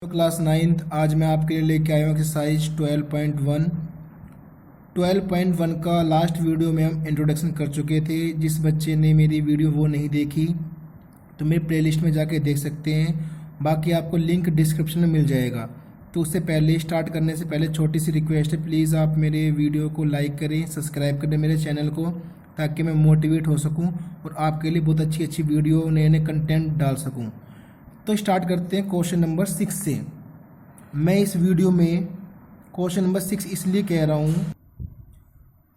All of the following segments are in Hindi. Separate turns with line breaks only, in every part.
तो क्लास नाइन्थ आज मैं आपके लिए लेके आया हूँ एक्सरसाइज 12.1। 12.1 का लास्ट वीडियो में हम इंट्रोडक्शन कर चुके थे। जिस बच्चे ने मेरी वीडियो वो नहीं देखी तो मेरे प्लेलिस्ट में जाके देख सकते हैं, बाकी आपको लिंक डिस्क्रिप्शन में मिल जाएगा। तो उससे पहले स्टार्ट करने से पहले छोटी सी रिक्वेस्ट है, प्लीज़ आप मेरे वीडियो को लाइक करें, सब्सक्राइब करें मेरे चैनल को, ताकि मैं मोटिवेट हो सकूँ और आपके लिए बहुत अच्छी अच्छी वीडियो नए नए कंटेंट डाल सकूँ। तो स्टार्ट करते हैं क्वेश्चन नंबर 6 से। मैं इस वीडियो में क्वेश्चन नंबर 6 इसलिए कह रहा हूँ,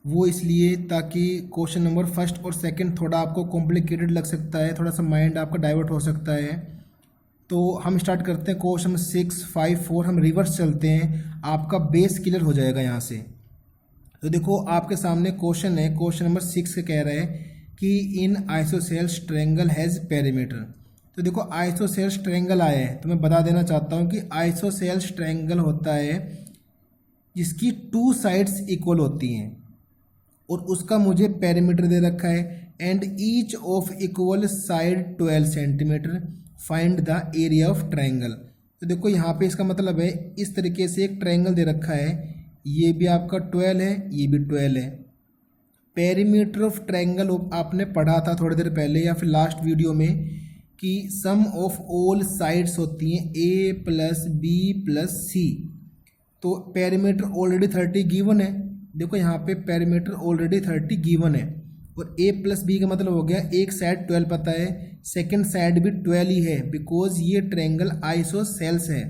वो इसलिए ताकि क्वेश्चन नंबर फर्स्ट और सेकंड थोड़ा आपको कॉम्प्लिकेटेड लग सकता है, थोड़ा सा माइंड आपका डाइवर्ट हो सकता है। तो हम स्टार्ट करते हैं क्वेश्चन नंबर 6, 5, 4, हम रिवर्स चलते हैं, आपका बेस क्लियर हो जाएगा यहाँ से। तो देखो आपके सामने क्वेश्चन है, क्वेश्चन नंबर 6 कह रहा है कि इन आइसोसेल्स ट्रायंगल हैज़ पेरीमीटर। तो देखो आइसोसेल्स ट्रायंगल आया है, तो मैं बता देना चाहता हूँ कि आइसोसेल्स ट्रायंगल होता है जिसकी 2 साइड्स इक्वल होती हैं और उसका मुझे पेरीमीटर दे रखा है, and each of equal side 12 centimetre, find the area of triangle. तो देखो यहाँ पे इसका मतलब है, इस तरीके से एक ट्रायंगल दे रखा है, ये भी आपका 12 है, ये भी 12 है। पेरीमीटर ऑफ ट्रायंगल आपने पढ़ा था थोड़ी देर पहले या फिर लास्ट वीडियो में कि सम ऑफ ऑल साइड्स होती हैं a प्लस बी प्लस सी। तो पेरीमीटर ऑलरेडी 30 गिवन है, देखो यहाँ पे पेरीमीटर ऑलरेडी 30 गिवन है, और a प्लस बी का मतलब हो गया एक साइड 12 पता है, सेकंड साइड भी 12 ही है, बिकॉज ये ट्रायंगल आइसोसेल्स है।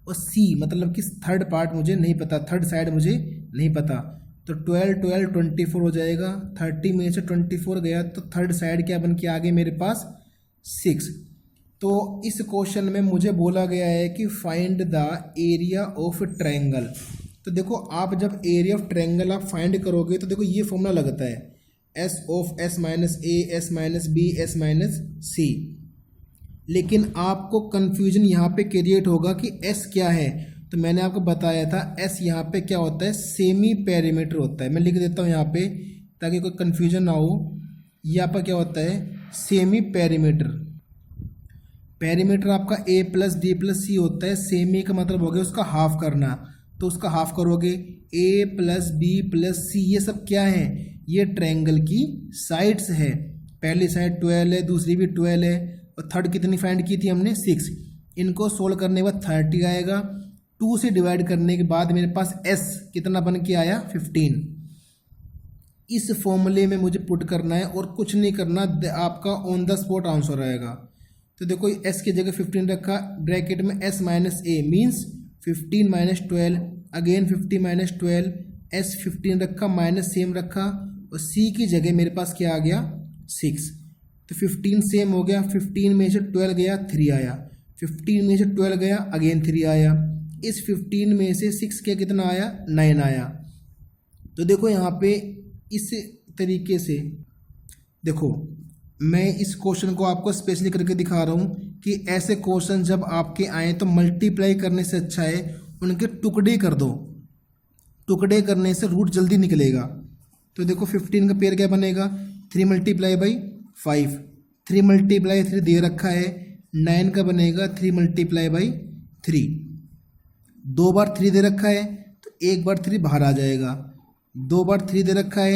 और c मतलब कि थर्ड पार्ट मुझे नहीं पता, थर्ड साइड मुझे नहीं पता। तो 12 12 24 हो जाएगा, 30 में से 24 गया तो थर्ड साइड क्या बन के आ गई मेरे पास 6। तो इस क्वेश्चन में मुझे बोला गया है कि find the area of triangle. तो देखो आप जब एरिया ऑफ ट्रायंगल आप फाइंड करोगे तो देखो ये फॉर्मूला लगता है, S of S minus A, S minus B, S minus C. लेकिन आपको कंफ्यूजन यहाँ पे क्रिएट होगा कि एस क्या है। तो मैंने आपको बताया था एस यहाँ पे क्या होता है, सेमी पेरीमीटर होता है। मैं लिख देता हूँ यहाँ पे ताकि कोई कंफ्यूजन ना हो। यहाँ पर क्या होता है, सेमी पेरीमीटर। पेरीमीटर आपका ए प्लस डी प्लस सी होता है, सेमी का मतलब हो गया उसका हाफ करना, तो उसका हाफ करोगे ए प्लस बी प्लस सी, ये सब क्या है, ये ट्रायंगल की साइड्स है। पहली साइड 12 है, दूसरी भी 12 है, और थर्ड कितनी फाइंड की थी हमने 6। इनको सोल्व करने के बाद 30 आएगा, 2 से डिवाइड करने के बाद मेरे पास एस कितना बन के आया 15। इस फॉर्मूले में मुझे पुट करना है और कुछ नहीं करना, आपका ऑन द स्पॉट आंसर आएगा। तो देखो एस की जगह 15 रखा, ब्रैकेट में S minus A means 15 minus 12, again 50 minus 12, S 15 रखा माइनस सेम रखा, और सी की जगह मेरे पास क्या आ गया 6। तो 15 सेम हो गया, 15 में से 12 गया 3 आया, 15 में से 12 गया अगेन 3 आया, इस 15 में से 6 के कितना आया 9 आया। तो देखो यहाँ पे इस तरीके से देखो, मैं इस क्वेश्चन को आपको स्पेशली करके दिखा रहा हूँ कि ऐसे क्वेश्चन जब आपके आए तो मल्टीप्लाई करने से अच्छा है उनके टुकड़े कर दो, टुकड़े करने से रूट जल्दी निकलेगा। तो देखो 15 का पेयर क्या बनेगा, 3 मल्टीप्लाई बाई 5, 3 मल्टीप्लाई 3 दे रखा है, 9 का बनेगा 3 मल्टीप्लाई बाई 3। 2 बार 3 दे रखा है तो 1 बार 3 बाहर आ जाएगा, 2 बार 3 दे रखा है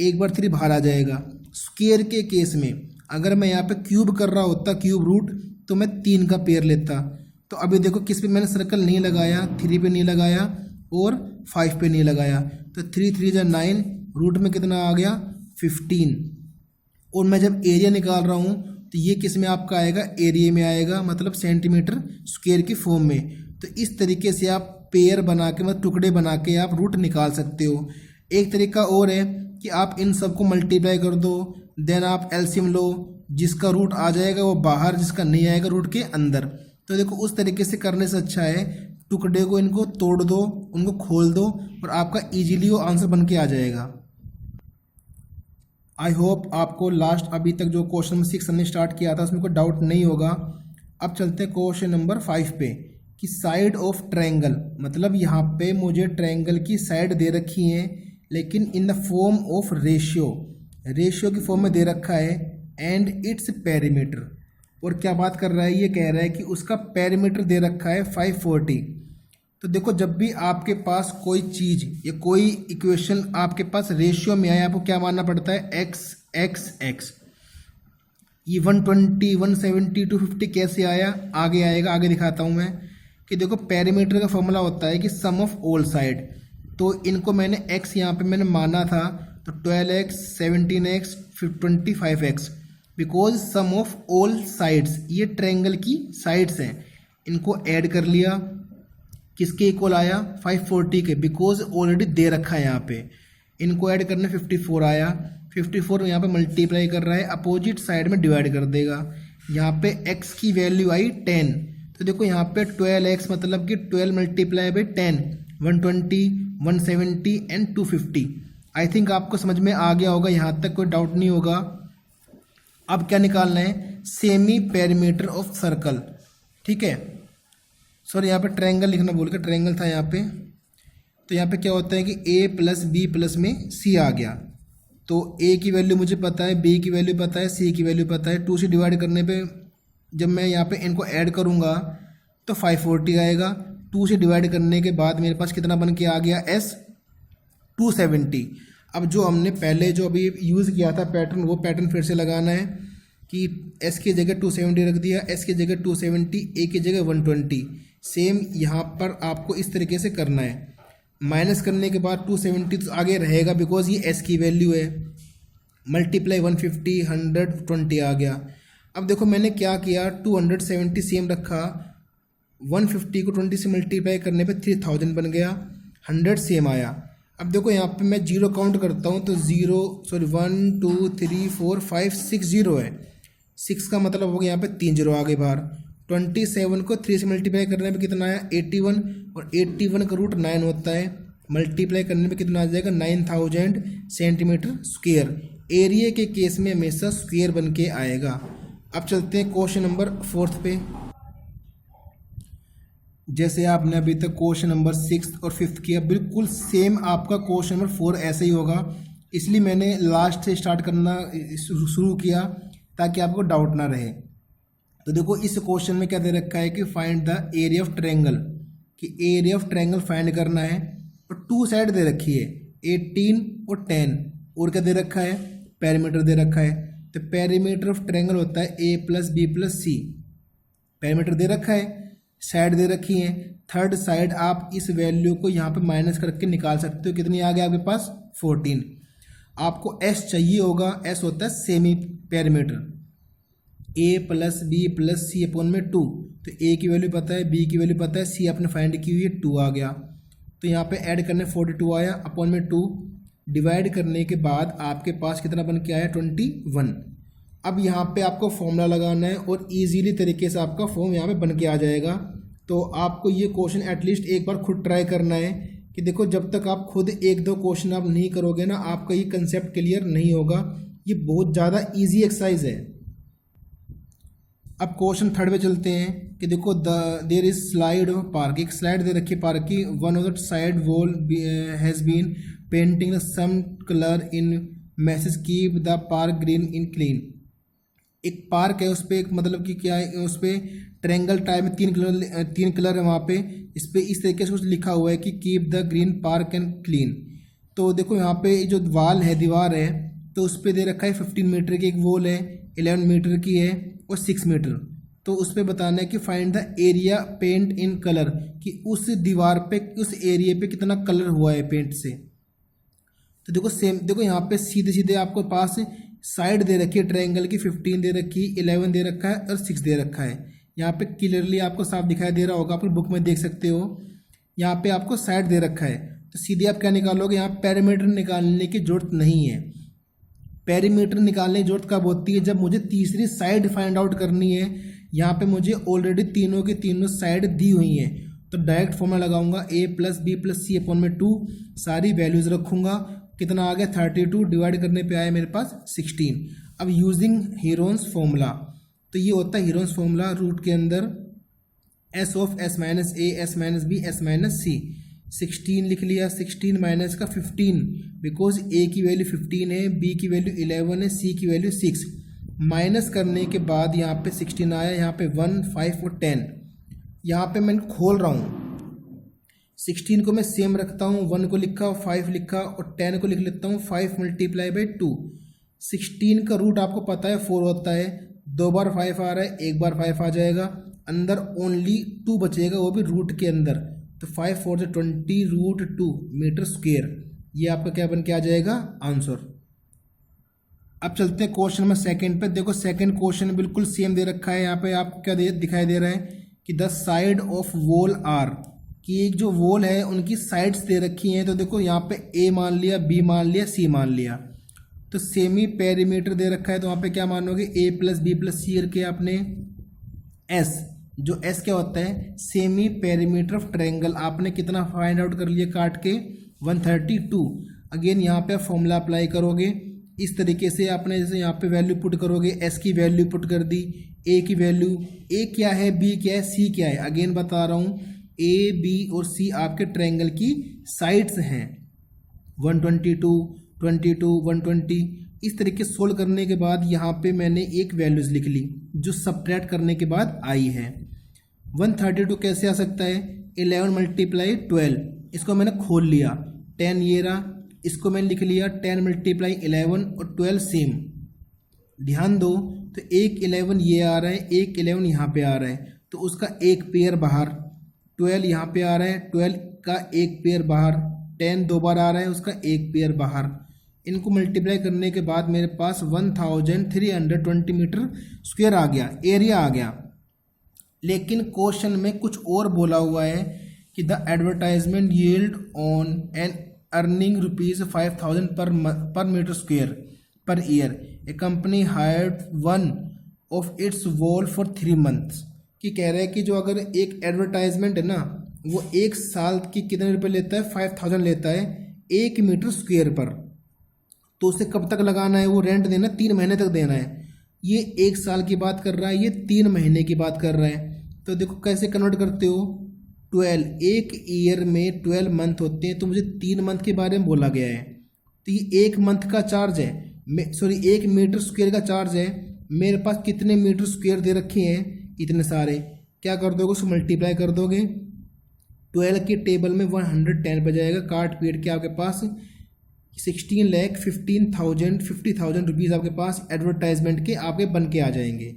1 बार 3 बाहर आ जाएगा। स्क्वायर के केस में अगर मैं यहाँ पे क्यूब कर रहा होता, क्यूब रूट, तो मैं 3 का पेयर लेता। तो अभी देखो किस पे मैंने सर्कल नहीं लगाया, 3 पे नहीं लगाया और 5 पे नहीं लगाया, तो 3 3 जा 9, रूट में कितना आ गया 15। और मैं जब एरिया निकाल रहा हूँ तो ये किस में आपका आएगा, एरिया में आएगा, मतलब सेंटीमीटर स्क्वायर की फॉर्म में। तो इस तरीके से आप पेयर बना के, मतलब टुकड़े बना के आप रूट निकाल सकते हो। एक तरीका और है कि आप इन सबको मल्टीप्लाई कर दो, देन आप एलसीएम लो, जिसका रूट आ जाएगा वो बाहर, जिसका नहीं आएगा रूट के अंदर। तो देखो उस तरीके से करने से अच्छा है टुकड़े को इनको तोड़ दो, उनको खोल दो, और आपका इजीली वो आंसर बन के आ जाएगा। आई होप आपको लास्ट अभी तक जो क्वेश्चन नंबर 6 हमने स्टार्ट किया था उसमें कोई डाउट नहीं होगा। अब चलते हैं क्वेश्चन नंबर 5 पे कि साइड ऑफ ट्रायंगल, मतलब यहाँ पे मुझे ट्रायंगल की साइड दे रखी है लेकिन in the form of ratio, ratio की फॉर्म में दे रखा है, एंड इट्स पेरीमीटर। और क्या बात कर रहा है, ये कह रहा है कि उसका पेरीमीटर दे रखा है 540। तो देखो जब भी आपके पास कोई चीज़ या कोई इक्वेशन आपके पास रेशियो में आए, आपको क्या मानना पड़ता है, एक्स एक्स एक्स। ये 120 170 250 कैसे आया, आगे आएगा, आगे दिखाता हूँ मैं। कि देखो पेरीमीटर का फॉर्मूला होता है कि सम ऑफ ऑल साइड। तो इनको मैंने x यहाँ पे मैंने माना था, तो 12x 17x फिर 25x, because sum of all sides, ये ट्रायंगल की साइड्स हैं। इनको ऐड कर लिया, किसके इक्वल आया, 540 के, बिकॉज ऑलरेडी दे रखा है यहाँ पे। इनको ऐड करने 54 आया, 54 यहाँ पे मल्टीप्लाई कर रहा है, अपोजिट साइड में डिवाइड कर देगा। यहाँ पे x की वैल्यू आई 10, तो देखो यहाँ पे 12x मतलब कि 12 multiply by 10, 120 170 and 250। I think आपको समझ में आ गया होगा, यहाँ तक कोई डाउट नहीं होगा। अब क्या निकालना है, सेमी पेरीमीटर ऑफ सर्कल, ठीक है। सॉरी यहाँ पे ट्रायंगल लिखना भूल गया, ट्रायंगल था यहाँ पे। तो यहाँ पे क्या होता है कि a प्लस बी प्लस में c आ गया। तो a की वैल्यू मुझे पता है, b की वैल्यू पता है, c की वैल्यू पता है। 2 से डिवाइड करने पे जब मैं यहाँ पे इनको ऐड करूँगा तो 540 आएगा। 2 से डिवाइड करने के बाद मेरे पास कितना बन के आ गया, s 270। अब जो हमने पहले जो अभी यूज़ किया था पैटर्न, वो पैटर्न फिर से लगाना है कि s की जगह 270 रख दिया, s की जगह 270, a की जगह 120। सेम यहाँ पर आपको इस तरीके से करना है। माइनस करने के बाद 270 तो आगे रहेगा, बिकॉज ये s की वैल्यू है। मल्टीप्लाई 150 120 आ गया। अब देखो मैंने क्या किया, 270 सेम रखा, 150 को 20 से मल्टीप्लाई करने पे 3000 बन गया, 100 सेम आया। अब देखो यहाँ पे मैं जीरो काउंट करता हूँ तो 1 2 3 4 5 6 जीरो है। 6 का मतलब हो गया यहाँ पे 3 जीरो आ गए बाहर। 27 को 3 से मल्टीप्लाई करने पे कितना आया, 81, और 81 का रूट 9 होता है। मल्टीप्लाई करने पे कितना आ जाएगा, 9000 सेंटीमीटर स्क्वेयर। एरिया के केस में हमेशा स्क्वेयर बन के आएगा। अब चलते हैं क्वेश्चन नंबर 4 पे। जैसे आपने अभी तक क्वेश्चन नंबर 6 और 5 किया, बिल्कुल सेम आपका क्वेश्चन नंबर 4 ऐसे ही होगा। इसलिए मैंने लास्ट से स्टार्ट करना शुरू किया ताकि आपको डाउट ना रहे। तो देखो इस क्वेश्चन में क्या दे रखा है कि find the area of triangle, कि एरिया ऑफ ट्रायंगल फाइंड करना है। और 2 साइड दे रखी है, 18 और 10, और क्या दे रखा है, पेरीमीटर दे रखा है। तो पेरीमीटर ऑफ ट्रायंगल होता है a plus B plus C. Perimeter दे रखा है, साइड दे रखी है। थर्ड साइड आप इस वैल्यू को यहाँ पे माइनस करके निकाल सकते हो, कितनी आ गई आपके पास, 14। आपको s चाहिए होगा, s होता है semi perimeter. a plus B plus C upon में 2, तो a की वैल्यू पता है, b की वैल्यू पता है, c आपने फाइंड की हुई है, 2 आ गया। तो यहाँ पे ऐड करने 42 आया, अपॉन में 2, डिवाइड करने के बाद आपके पास कितना बन के आया, 21। अब यहाँ पे आपको फॉर्मूला लगाना है और इजीली तरीके से आपका फॉर्म यहाँ पे बन के आ जाएगा। तो आपको ये क्वेश्चन एटलीस्ट एक बार खुद ट्राई करना है कि देखो जब तक आप खुद 1-2 क्वेश्चन आप नहीं करोगे ना, आपका ये कंसेप्ट क्लियर नहीं होगा। ये बहुत ज़्यादा ईजी एक्सरसाइज है। अब क्वेश्चन 3 पे चलते हैं कि देखो there is slide of park, एक स्लाइड दे रखी है पार्क की। One of the side wall has been painting some colour in message keep the park green in clean. एक पार्क है, उस पर मतलब कि क्या है, उस पर ट्रायंगल टाइप में 3 कलर है वहाँ पे। इस पर इस तरीके से कुछ लिखा हुआ है कि keep the green park and clean. तो देखो यहाँ पे जो वाल है, दीवार है, तो उस पर दे रखा है 15 मीटर की एक वॉल है, 11 मीटर की है और 6 मीटर। तो उस पर बताना है कि find the area paint in colour, कि उस दीवार पे, उस एरिया पे कितना कलर हुआ है पेंट से। तो देखो सेम, देखो यहाँ पे सीधे सीधे आपको पास साइड दे रखी है ट्रायंगल की, 15 दे रखी है, 11 दे रखा है और 6 दे रखा है। यहाँ पे क्लियरली आपको साफ दिखाई दे रहा होगा, आप बुक में देख सकते हो। यहाँ पे आपको साइड दे रखा है, तो सीधे आप क्या निकालोगे, यहाँ पेरीमीटर निकालने की जरूरत नहीं है। पेरीमीटर निकालने की जरूरत कब होती है, जब मुझे तीसरी साइड फाइंड आउट करनी है। यहाँ पे मुझे ऑलरेडी तीनों की तीनों साइड दी हुई हैं, तो डायरेक्ट फॉर्मूला लगाऊंगा, a plus B plus C upon में 2, सारी वैल्यूज रखूंगा। कितना आ गया, 32, डिवाइड करने पे आया मेरे पास 16। अब यूजिंग हीरोन्स फॉर्मूला, तो ये होता है हीरोन्स फॉर्मूला, रूट के अंदर s of s minus a, s minus b, s minus c। 16 लिख लिया, 16 माइनस का 15, बिकॉज a की वैल्यू 15 है, b की वैल्यू 11 है, c की वैल्यू 6, माइनस करने के बाद यहाँ पे 16 आया, यहाँ पे 1, 5 और 10। यहाँ पे मैं खोल रहा हूँ, 16 को मैं सेम रखता हूँ, 1 को लिखा, 5 लिखा और 10 को लिख लेता हूँ 5 × 2। 16 का रूट आपको पता है 4 होता है, 2 बार 5 आ रहा है, 1 बार 5 आ जाएगा, अंदर ओनली 2 बचेगा, वो भी रूट के अंदर। तो 5 4 20√2 मीटर स्क्वेयर, ये आपका क्या बन के आ जाएगा आंसर। अब चलते हैं क्वेश्चन नंबर सेकंड पे। देखो सेकंड क्वेश्चन बिल्कुल सेम दे रखा है। यहाँ पे आपको क्या दिखाई दे रहा है कि the side of wall are, कि एक जो वॉल है उनकी साइड्स दे रखी हैं। तो देखो यहाँ पे ए मान लिया, बी मान लिया, सी मान लिया। तो सेमी पेरीमीटर दे रखा है, तो वहाँ पे क्या मानोगे a + b + c करके आपने एस, जो एस क्या होता है सेमी पेरीमीटर ऑफ ट्रायंगल, आपने कितना फाइंड आउट कर लिया काट के 132। अगेन यहाँ पे फॉर्मूला अप्लाई करोगे इस तरीके से, आपने जैसे यहाँ पे वैल्यू पुट करोगे, एस की वैल्यू पुट कर दी, ए की वैल्यू, ए क्या है, बी क्या है, सी क्या है। अगेन बता रहा हूँ ए, बी और सी आपके ट्रायंगल की साइड्स हैं। 122, 22, 120, इस तरीके सोल्व करने के बाद यहाँ पे मैंने एक वैल्यूज लिख ली जो सब्ट्रैक्ट करने के बाद आई है। 132 कैसे आ सकता है, 11 × 12, इसको मैंने खोल लिया, 10 ये रहा, इसको मैंने लिख लिया 10 × 11 और 12 सेम। ध्यान दो, तो एक 11 ये आ रहा है, एक 11 यहाँ पे आ रहा है, तो उसका एक पेयर बाहर, 12 यहाँ पे आ रहा है, 12 का एक पेयर बाहर, 10 2 बार आ रहा है, उसका एक पेयर बाहर। इनको मल्टीप्लाई करने के बाद मेरे पास 1320 मीटर स्क्वायर आ गया, एरिया आ गया। लेकिन क्वेश्चन में कुछ और बोला हुआ है कि the advertisement yield on an earning ₹5,000 per meter square per year, a company hired one of its wall for 3 months। कि कह रहा है कि जो अगर एक एडवर्टाइजमेंट है ना, वो 1 साल की कितने रुपए लेता है, 5,000 लेता है 1 मीटर स्क्वायर पर। तो उसे कब तक लगाना है, वो रेंट देना 3 महीने तक देना है। ये 1 साल की बात कर रहा है, ये 3 महीने की बात कर रहा है। तो देखो कैसे कन्वर्ट करते हो, 12, एक ईयर में 12 मंथ होते हैं, तो मुझे 3 मंथ के बारे में बोला गया है। तो ये 1 मंथ का चार्ज है, 1 मीटर स्क्वायर का चार्ज है। मेरे पास कितने मीटर स्क्वायर दे रखे हैं, इतने सारे। क्या कर दोगे, उसको मल्टीप्लाई कर दोगे, 12 के टेबल में 110 पे जाएगा, काट पीट के आपके पास 50,000 रुपीज़ आपके पास एडवर्टाइजमेंट के आपके बन के आ जाएंगे।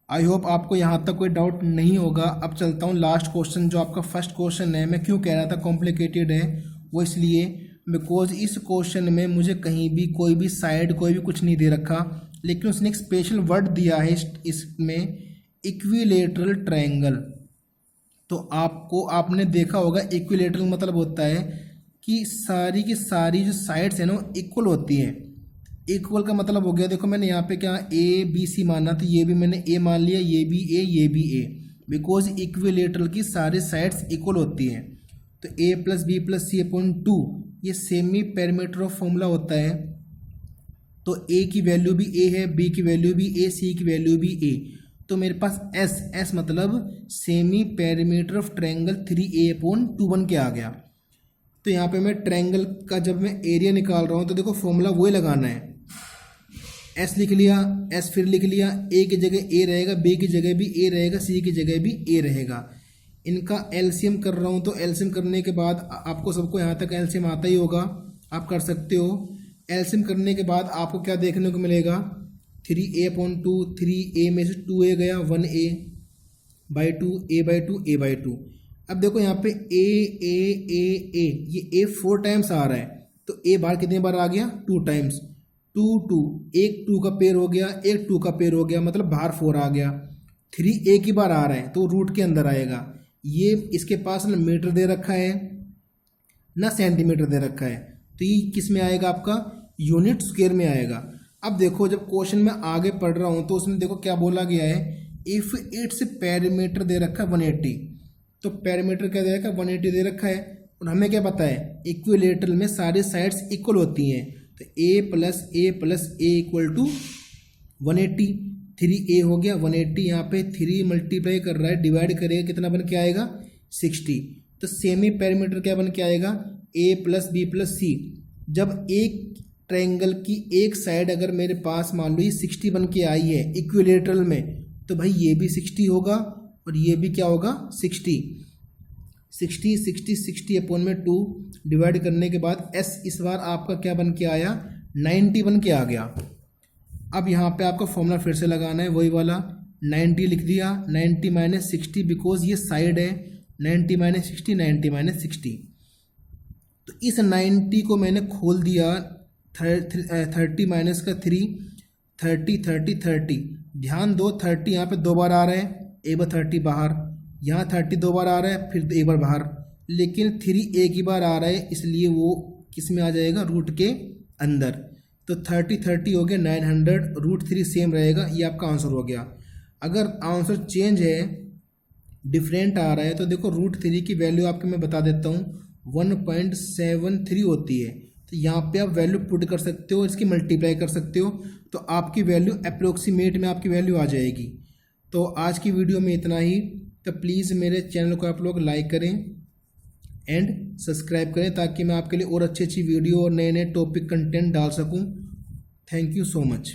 आई होप आपको यहाँ तक कोई डाउट नहीं होगा। अब चलता हूँ लास्ट क्वेश्चन, जो आपका फर्स्ट क्वेश्चन है। मैं क्यों कह रहा था कॉम्प्लिकेटेड है, वो इसलिए बिकॉज इस क्वेश्चन में मुझे कहीं भी कोई भी साइड कोई भी कुछ नहीं दे रखा, लेकिन उसने एक स्पेशल वर्ड दिया है इसमें, इक्विलेटरल ट्रायंगल। तो आपने देखा होगा इक्विलेटरल मतलब होता है कि सारी की सारी जो साइड्स हैं ना इक्वल होती हैं। इक्वल का मतलब हो गया, देखो मैंने यहाँ पे क्या ए बी सी माना, तो ये भी मैंने ए मान लिया, ये भी ए, ये भी ए, बिकॉज इक्विलेटरल की सारी साइड्स इक्वल होती हैं। तो a + b + c/2 ये सेमी पेरीमीटर ऑफ फॉर्मूला होता है। तो a की वैल्यू भी a है, b की वैल्यू भी a, c की वैल्यू भी a। तो मेरे पास s मतलब semi perimeter of triangle 3a/2 बन के आ गया। तो यहाँ पे मैं ट्रायंगल का जब मैं एरिया निकाल रहा हूँ, तो देखो फॉर्मूला वही लगाना है, s लिख लिया, s फिर लिख लिया, a की जगह a रहेगा, b की जगह भी a रहेगा, c की जगह भी a रहेगा। इनका एलसीएम कर रहा हूँ, तो एलसीएम करने के बाद आपको सबको यहाँ तक एलसीएम आता ही होगा, आप कर सकते हो। एलसीएम करने के बाद आपको क्या देखने को मिलेगा, 3a/2, 3a में से 2a गया, 1a/2, a/2, a/2। अब देखो यहाँ पे a a a a, ये a 4 टाइम्स आ रहा है, तो a बाहर कितने बार आ गया, 2 टाइम्स, 2 2, एक 2 का पेयर हो गया, एक 2 का पेयर हो गया, मतलब बाहर 4 आ गया। 3 एक ही बार आ रहा है, तो रूट के अंदर आएगा। ये इसके पास ना मीटर दे रखा है ना सेंटीमीटर दे रखा है, तो ये किस में आएगा, आपका यूनिट स्क्वायर में आएगा। अब देखो जब क्वेश्चन में आगे पढ़ रहा हूँ, तो उसमें देखो क्या बोला गया है, इफ इट्स पेरीमीटर दे रखा है 180, तो पेरीमीटर क्या दे रखा है, 180 दे रखा है। और हमें क्या पता है, इक्विलेटरल में सारी साइड्स इक्वल होती हैं, तो a + a + a = 180, 3a हो गया, 180 यहाँ पे 3 मल्टीप्लाई कर रहा है, डिवाइड करेगा, कितना बन के आएगा, 60। तो सेमी पेरीमीटर क्या बन के आएगा, a + b + c। जब एक ट्रायंगल की एक साइड अगर मेरे पास मान लो ये 60 बन के आई है इक्विलेटरल में, तो भाई ये भी 60 होगा और ये भी क्या होगा 60 60 60 60 अपॉन में 2 डिवाइड करने के बाद s इस बार आपका क्या बन के आया 90 बन के आ गया। अब यहाँ पे आपका फॉर्मूला फिर से लगाना है वही वाला, 90 लिख दिया, 90 माइनस 60 बिकॉज ये साइड है, 90 माइनस 60 90 माइनस 60। तो इस 90 को मैंने खोल दिया 30 माइनस का 3 30 30 30। ध्यान दो 30 यहाँ पे 2 बार आ रहा है, एक बार 30 बाहर, यहाँ 30 2 बार आ रहा है फिर एक बार बाहर, लेकिन 3 एक ही बार आ रहा है इसलिए वो किस में आ जाएगा रूट के अंदर। तो 30 30 हो गया 900, रूट 3 सेम रहेगा, ये आपका आंसर हो गया। अगर आंसर चेंज है डिफरेंट आ रहा है तो देखो रूट 3 की वैल्यू आपको मैं बता देता हूँ 1.73 होती है। तो यहाँ पे आप वैल्यू पुट कर सकते हो, इसकी मल्टीप्लाई कर सकते हो, तो आपकी वैल्यू अप्रोक्सीमेट में आपकी वैल्यू आ जाएगी। तो आज की वीडियो में इतना ही। तो प्लीज़ मेरे चैनल को आप लोग लाइक करें एंड सब्सक्राइब करें ताकि मैं आपके लिए और अच्छी अच्छी वीडियो और नए नए टॉपिक कंटेंट डाल सकूं। Thank you so much.